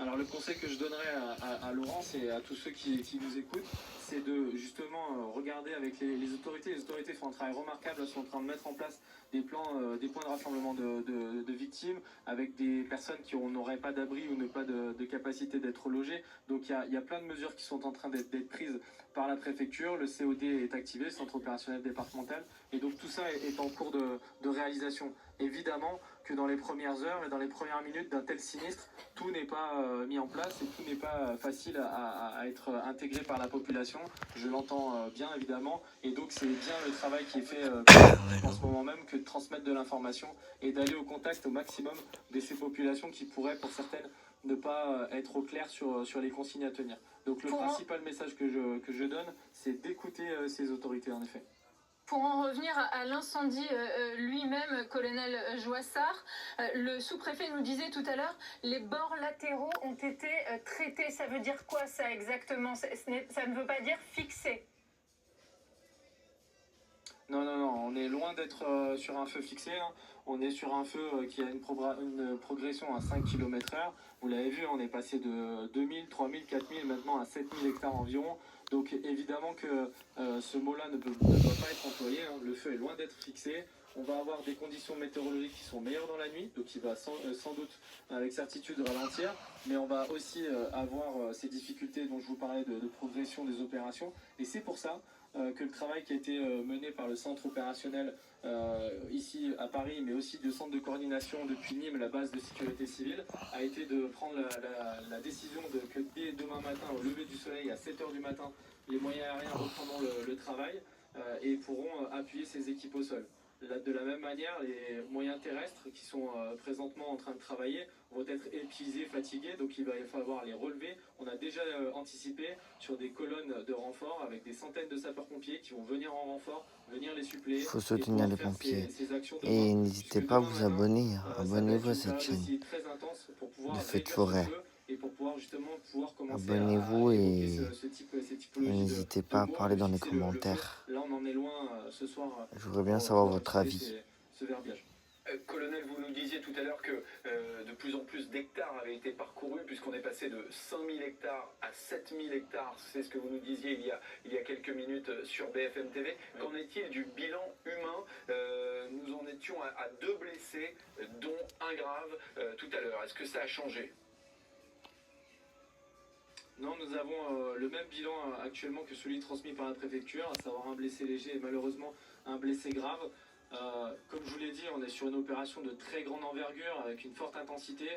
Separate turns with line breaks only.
Alors le conseil que je donnerais à Laurence et à tous ceux qui nous écoutent, c'est de justement regarder avec les autorités. Les autorités font un travail remarquable, elles sont en train de mettre en place des plans, des points de rassemblement de victimes, avec des personnes qui n'auraient pas d'abri ou ne pas de capacité d'être logées. Donc il y a plein de mesures qui sont en train d'être prises par la préfecture. Le COD est activé, le centre opérationnel départemental, et donc tout ça est en cours de réalisation. Évidemment que dans les premières heures et dans les premières minutes d'un tel sinistre, tout n'est pas mis en place et tout n'est pas facile à être intégré par la population. Je l'entends bien évidemment, et donc c'est bien le travail qui est fait en ce moment même que de transmettre de l'information et d'aller au contact au maximum de ces populations qui pourraient pour certaines ne pas être au clair sur les consignes à tenir. Donc le principal message que je donne, c'est d'écouter ces autorités en effet.
Pour en revenir à l'incendie lui-même, colonel Joissard, le sous-préfet nous disait tout à l'heure, les bords latéraux ont été traités. Ça veut dire quoi ça exactement? Ça ne veut pas dire fixé.
Non, on est loin d'être sur un feu fixé, hein. On est sur un feu qui a une progression à 5 km/h. Vous l'avez vu, on est passé de 2000, 3000, 4000, maintenant à 7000 hectares environ. Donc évidemment que ce mot-là ne doit pas être employé, hein. Le feu est loin d'être fixé. On va avoir des conditions météorologiques qui sont meilleures dans la nuit, donc il va sans doute avec certitude ralentir. Mais on va aussi avoir ces difficultés dont je vous parlais de progression des opérations. Et c'est pour ça que le travail qui a été mené par le centre opérationnel ici à Paris, mais aussi du centre de coordination depuis Nîmes, la base de sécurité civile, a été de prendre la décision que dès demain matin, au lever du soleil, à 7h du matin, les moyens aériens reprendront le travail et pourront appuyer ces équipes au sol. De la même manière, les moyens terrestres qui sont présentement en train de travailler vont être épuisés, fatigués, donc il va falloir les relever. On a déjà anticipé sur des colonnes de renfort avec des centaines de sapeurs-pompiers qui vont venir en renfort, venir les suppléer.
Il faut soutenir les pompiers. Et n'hésitez pas à vous abonner. Abonnez-vous à cette chaîne de Feu de Forêt. Abonnez-vous et n'hésitez pas à parler dans les commentaires.
Là, on en est loin ce soir.
Je voudrais bien savoir votre avis.
Ce verbiage.
Colonel, vous nous disiez tout à l'heure que de plus en plus d'hectares avaient été parcourus, puisqu'on est passé de 5000 hectares à 7000 hectares. C'est ce que vous nous disiez il y a quelques minutes sur BFM TV. Oui. Qu'en est-il du bilan humain? Nous en étions à 2 blessés, dont un grave tout à l'heure. Est-ce que ça a changé?
Non, nous avons le même bilan actuellement que celui transmis par la préfecture, à savoir un blessé léger et malheureusement un blessé grave. Comme je vous l'ai dit, on est sur une opération de très grande envergure avec une forte intensité.